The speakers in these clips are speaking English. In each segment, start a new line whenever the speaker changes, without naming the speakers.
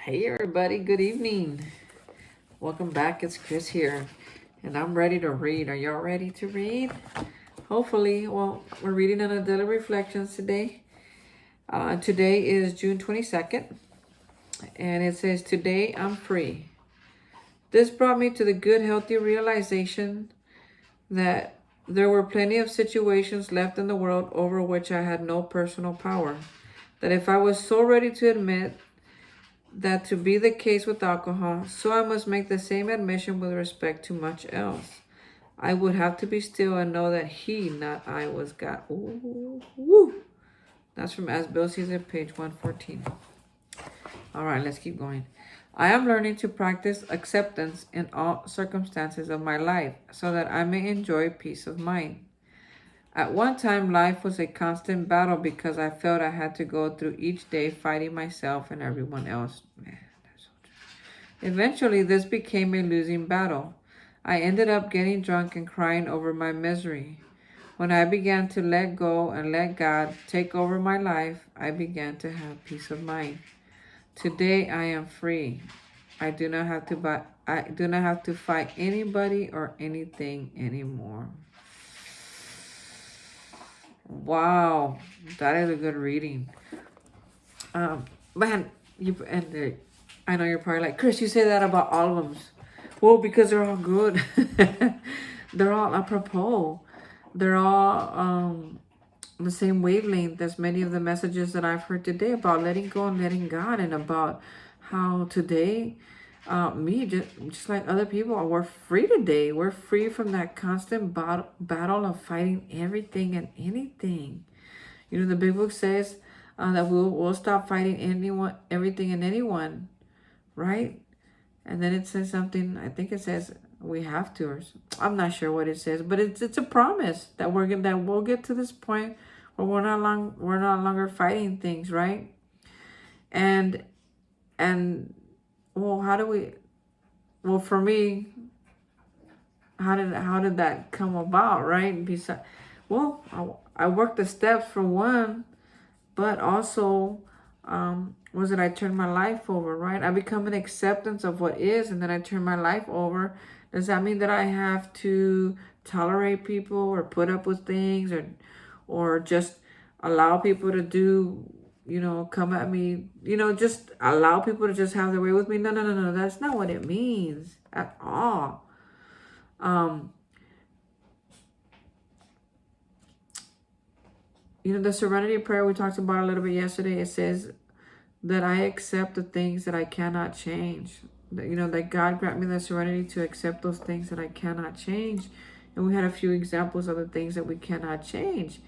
Hey everybody, good evening. Welcome back. It's Chris here, and I'm ready to read. Are y'all ready to read? Hopefully. Well, we're reading on a daily reflections today. Today is June 22nd, and it says, "Today I'm free." This brought me to the good, healthy realization that there were plenty of situations left in the world over which I had no personal power. That if I was so ready to admit that to be the case with alcohol, so I must make the same admission with respect to much else. I would have to be still and know that he, not I, was God. Ooh, woo. That's from As Bill Sees It, page 114. All right, let's keep going. I am learning to practice acceptance in all circumstances of my life so that I may enjoy peace of mind. At one time, life was a constant battle because I felt I had to go through each day fighting myself and everyone else. Man, that's so true. Eventually, this became a losing battle. I ended up getting drunk and crying over my misery. When I began to let go and let God take over my life, I began to have peace of mind. Today I am free. I do not have to fight anybody or anything anymore. Wow, that is a good reading. Man, I know you're probably like, Chris, you say that about all of them. Well, because they're all good. They're all apropos. They're all the same wavelength as many of the messages that I've heard today about letting go and letting God, and about how today, just like other people, we're free today. We're free from that constant battle of fighting everything and anything. You know, the big book says that we'll stop fighting anyone, everything, and anyone, right? And then it says something. I think it says we have to. I'm not sure what it says, but it's a promise that we'll get to this point where we're not longer fighting things, right? And well, how do we? Well, for me, how did that come about, right? Besides, well, I worked the steps for one, but also was it I turned my life over, right? I become an acceptance of what is, and then I turn my life over. Does that mean that I have to tolerate people or put up with things, or just allow people to do, come at me, just allow people to just have their way with me? No. That's not what it means at all. The serenity prayer we talked about a little bit yesterday, it says that I accept the things that I cannot change. That God grant me the serenity to accept those things that I cannot change. And we had a few examples of the things that we cannot change,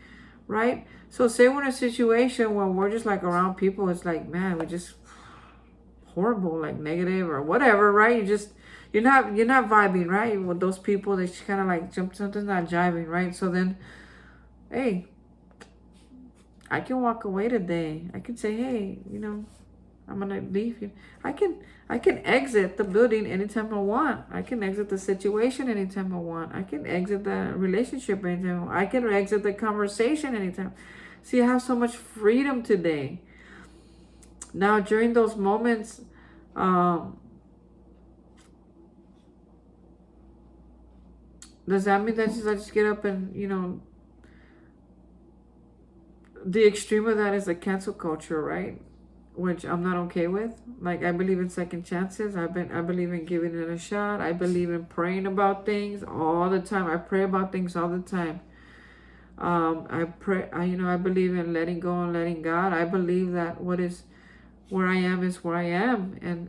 right? So say we're in a situation where we're just like around people, it's like, man, we're just horrible, like negative or whatever, right? You're not vibing, right? With those people, they just kind of like something's not jiving, right? So then, hey, I can walk away today. I can say, hey, I'm gonna leave you. I can exit the building anytime I want. I can exit the situation anytime I want. I can exit the relationship anytime I want. I can exit the conversation anytime. See, I have so much freedom today. Now, during those moments, does that mean that I just get up and, the extreme of that is the cancel culture, right? Which I'm not okay with. Like, I believe in second chances. I believe in giving it a shot. I believe in praying about things all the time. I pray about things all the time. I believe in letting go and letting God. I believe that where I am is where I am, and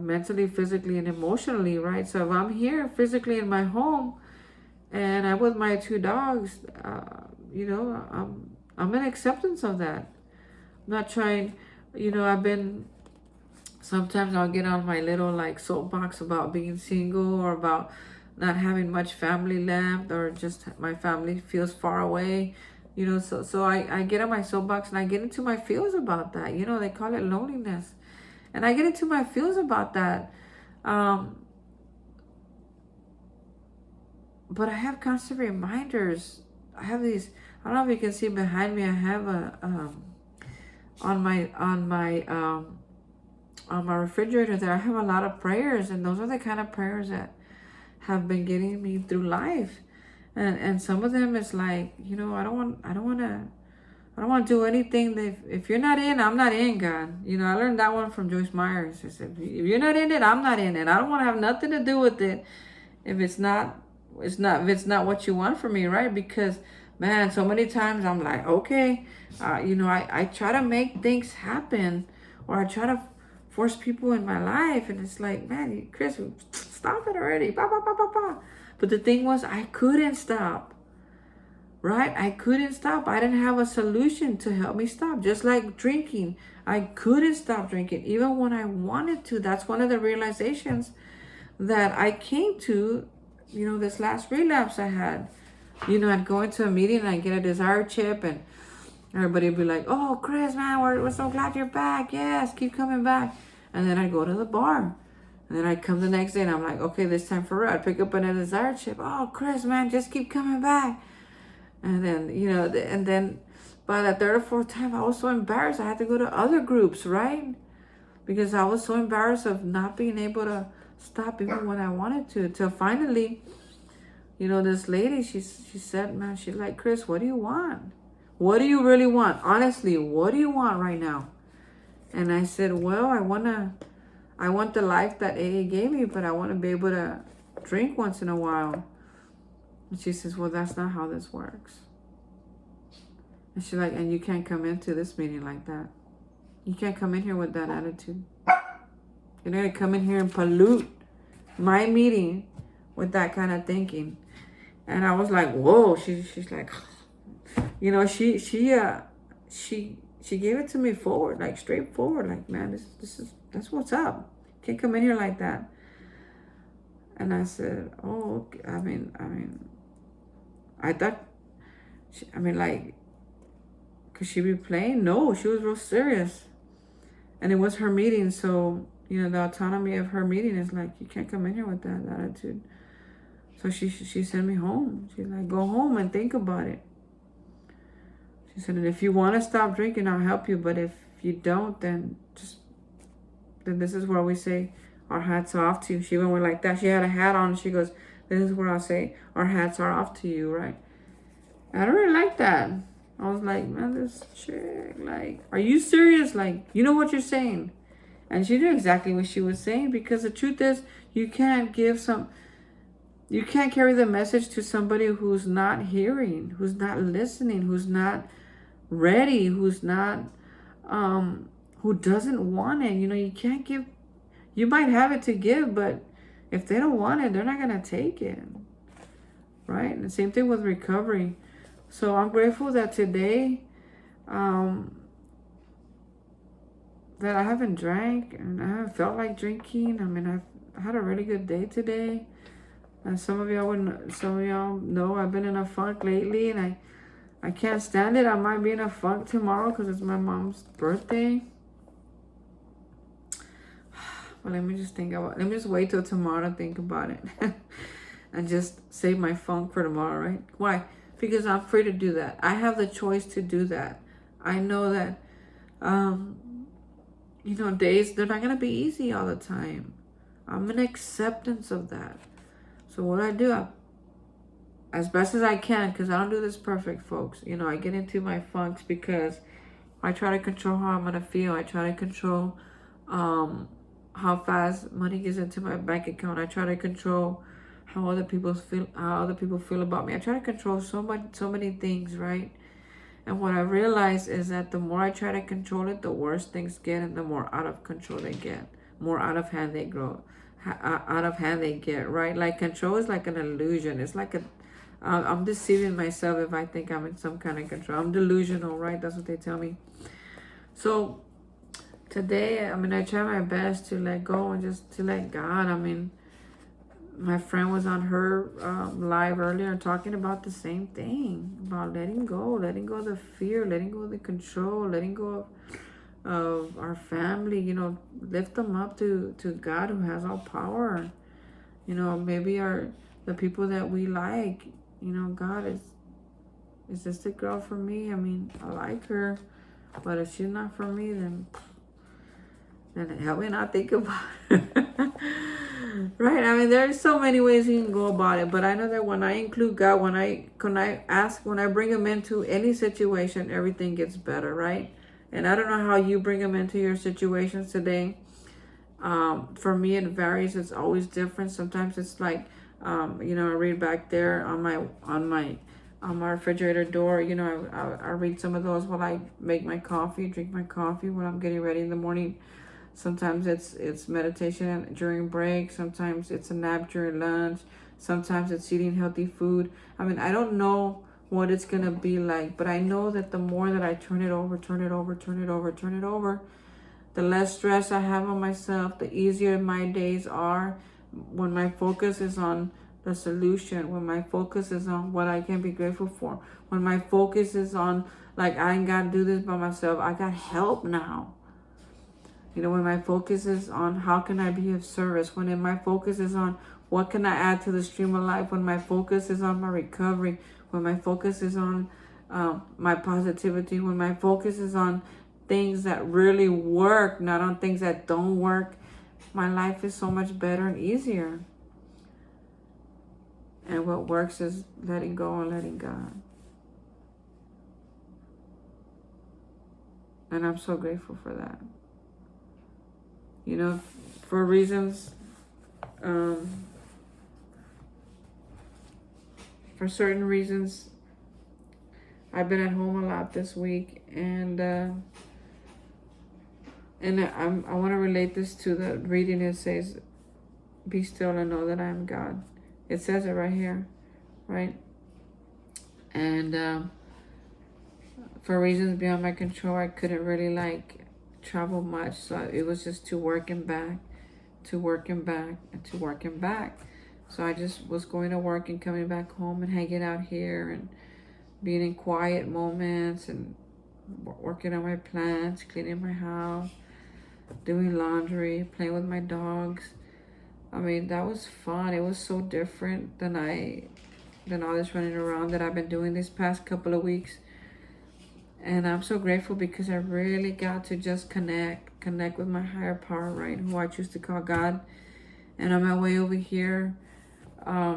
mentally, physically, and emotionally, right? So if I'm here physically in my home and I'm with my two dogs, I'm in acceptance of that. I'm not trying, sometimes I'll get on my little like soapbox about being single, or about not having much family left, or just my family feels far away. So I get on my soapbox and I get into my feels about that. They call it loneliness. And I get into my feels about that. But I have constant reminders. I have these, I don't know if you can see behind me, I have a on my on my refrigerator there, I have a lot of prayers, and those are the kind of prayers that have been getting me through life. And some of them is like, I don't want to do anything that if you're not in, I'm not in, God. I learned that one from Joyce Myers. She said, if you're not in it, I'm not in it. I don't want to have nothing to do with it if it's not what you want for me, right? Because man, so many times I'm like, okay, I try to make things happen, or I try to force people in my life, and it's like, man, Chris, stop it already. Bah, bah, bah, bah, bah. But the thing was, I couldn't stop. Right? I couldn't stop. I didn't have a solution to help me stop. Just like drinking, I couldn't stop drinking even when I wanted to. That's one of the realizations that I came to, this last relapse I had. I'd go into a meeting and I'd get a desire chip, and everybody would be like, oh, Chris, man, we're so glad you're back. Yes, keep coming back. And then I'd go to the bar. And then I'd come the next day and I'm like, okay, this time for real. I'd pick up another desire chip. Oh, Chris, man, just keep coming back. And then, and then by the third or fourth time, I was so embarrassed. I had to go to other groups, right? Because I was so embarrassed of not being able to stop even when I wanted to. Till finally, this lady, she said, man, she's like, Chris, what do you want? What do you really want? Honestly, what do you want right now? And I said, well, I want the life that AA gave me, but I want to be able to drink once in a while. And she says, well, that's not how this works. And she's like, and you can't come into this meeting like that. You can't come in here with that attitude. You're not going to come in here and pollute my meeting with that kind of thinking. And I was like, whoa. She's like, she gave it to me forward, like straightforward. Like, man, that's what's up. You can't come in here like that. And I said, oh, okay. I thought, could she be playing? No, she was real serious. And it was her meeting, so, the autonomy of her meeting is like, you can't come in here with that attitude. So she sent me home. She's like, go home and think about it. She said, and if you want to stop drinking, I'll help you. But if you don't, then this is where we say, our hats are off to you. She even went like that. She had a hat on, and she goes, this is where I'll say, our hats are off to you, right? I don't really like that. I was like, man, this chick, like, are you serious? Like, you know what you're saying? And she knew exactly what she was saying, because the truth is, you can't carry the message to somebody who's not hearing, who's not listening, who's not ready, who's not, who doesn't want it. You can't give, you might have it to give, but if they don't want it, they're not going to take it. Right? And the same thing with recovery. So I'm grateful that today, that I haven't drank and I haven't felt like drinking. I had a really good day today. And some of y'all know I've been in a funk lately, and I can't stand it. I might be in a funk tomorrow because it's my mom's birthday. But let me just wait till tomorrow to think about it. And just save my funk for tomorrow, right? Why? Because I'm free to do that. I have the choice to do that. I know that, days, they're not going to be easy all the time. I'm in acceptance of that. So what I do, as best as I can, because I don't do this perfect, folks. I get into my funks because I try to control how I'm going to feel. I try to control how fast money gets into my bank account. I try to control how other people feel about me. I try to control so many things, right? And what I realized is that the more I try to control it, the worse things get, and the more out of control they get, more out of hand they get, right? Like, control is like an illusion. It's like I'm deceiving myself if I think I'm in some kind of control. I'm delusional, right? That's what they tell me. So today, I try my best to let go and just to let God. My friend was on her live earlier talking about the same thing, about letting go of the fear, letting go of the control, letting go of our family, lift them up to God, who has all power. Maybe the people that we like, God, is this the girl for me? I like her, but if she's not for me, then And help me not think about it. Right? I mean, there's so many ways you can go about it, but I know that when I include God, when I bring him into any situation, everything gets better, right? And I don't know how you bring him into your situations today. For me, it varies. It's always different. Sometimes it's like, I read back there on my refrigerator door. I read some of those while I make my coffee, drink my coffee when I'm getting ready in the morning. Sometimes it's meditation during break. Sometimes it's a nap during lunch. Sometimes it's eating healthy food. I mean, I don't know what it's gonna be like, but I know that the more that I turn it over, the less stress I have on myself, the easier my days are when my focus is on the solution, when my focus is on what I can be grateful for, when my focus is on, like, I ain't got to do this by myself. I got help now. When my focus is on how can I be of service, when my focus is on what can I add to the stream of life, when my focus is on my recovery, when my focus is on my positivity, when my focus is on things that really work, not on things that don't work, my life is so much better and easier. And what works is letting go and letting God. And I'm so grateful for that. For reasons, for certain reasons, I've been at home a lot this week, and I want to relate this to the reading. It says, "Be still and know that I am God." It says it right here, right? And for reasons beyond my control, I couldn't really travel much, so it was just to work and back, to work and back, and to work and back. So I just was going to work and coming back home and hanging out here and being in quiet moments and working on my plants, cleaning my house, doing laundry, playing with my dogs. I mean, that was fun. It was so different than all this running around that I've been doing these past couple of weeks. And I'm so grateful because I really got to just connect with my higher power, right? Who I choose to call God. And on my way over here, I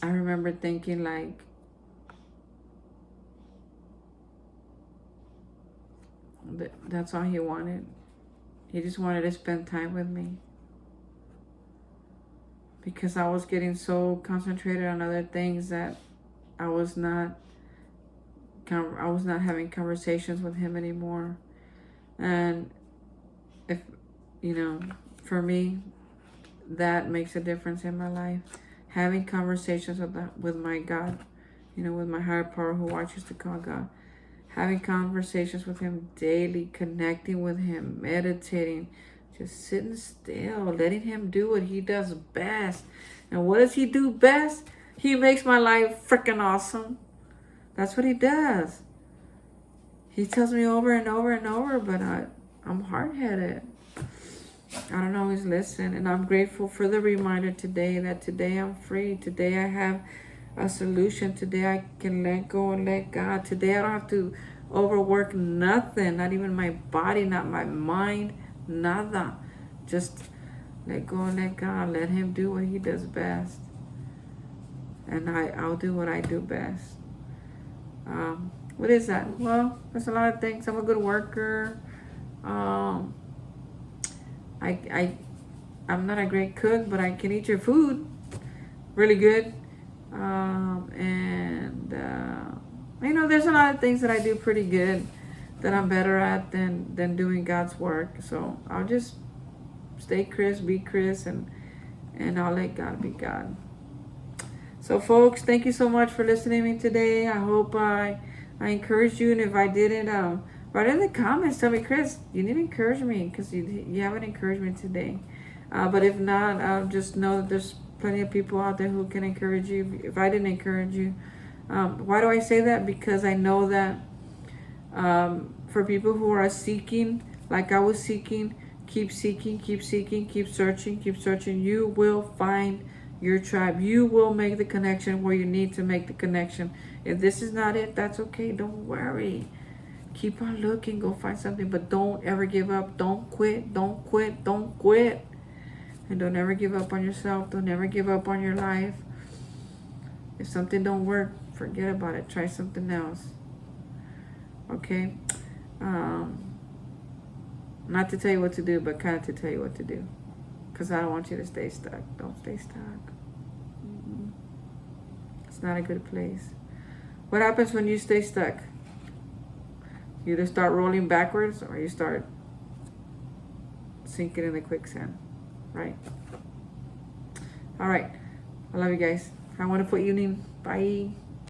remember thinking that's all he wanted. He just wanted to spend time with me. Because I was getting so concentrated on other things that I was not having conversations with him anymore. And if for me, that makes a difference in my life. Having conversations with my God, with my higher power, who I choose to call God. Having conversations with him daily, connecting with him, meditating, just sitting still, letting him do what he does best. And what does he do best? He makes my life freaking awesome. That's what he does. He tells me over and over and over, but I'm hard-headed. I don't always listen. And I'm grateful for the reminder today that today I'm free. Today I have a solution. Today I can let go and let God. Today I don't have to overwork nothing, not even my body, not my mind, nada. Just let go and let God. Let him do what he does best. And I'll do what I do best. What is that? Well, there's a lot of things. I'm a good worker. I'm not a great cook, but I can eat your food really good. There's a lot of things that I do pretty good that I'm better at than doing God's work. So I'll just stay Chris, be Chris, and I'll let God be God. So folks, thank you so much for listening to me today. I hope I encouraged you, and if I didn't, write in the comments, tell me, Chris, you need to encourage me, because you haven't encouraged me today. But if not, just know that there's plenty of people out there who can encourage you if I didn't encourage you. Why do I say that? Because I know that for people who are seeking, like I was seeking, keep seeking, keep searching, you will find your tribe. You will make the connection where you need to make the connection. If this is not it, that's okay. Don't worry. Keep on looking. Go find something. But don't ever give up. Don't quit. Don't quit. Don't quit. And don't ever give up on yourself. Don't ever give up on your life. If something don't work, forget about it. Try something else. Okay? Not to tell you what to do, but kind of to tell you what to do. Because I don't want you to stay stuck. Don't stay stuck. It's not a good place. What happens when you stay stuck? You either start rolling backwards or you start sinking in the quicksand. Right? All right. I love you guys. Have a wonderful evening. Bye.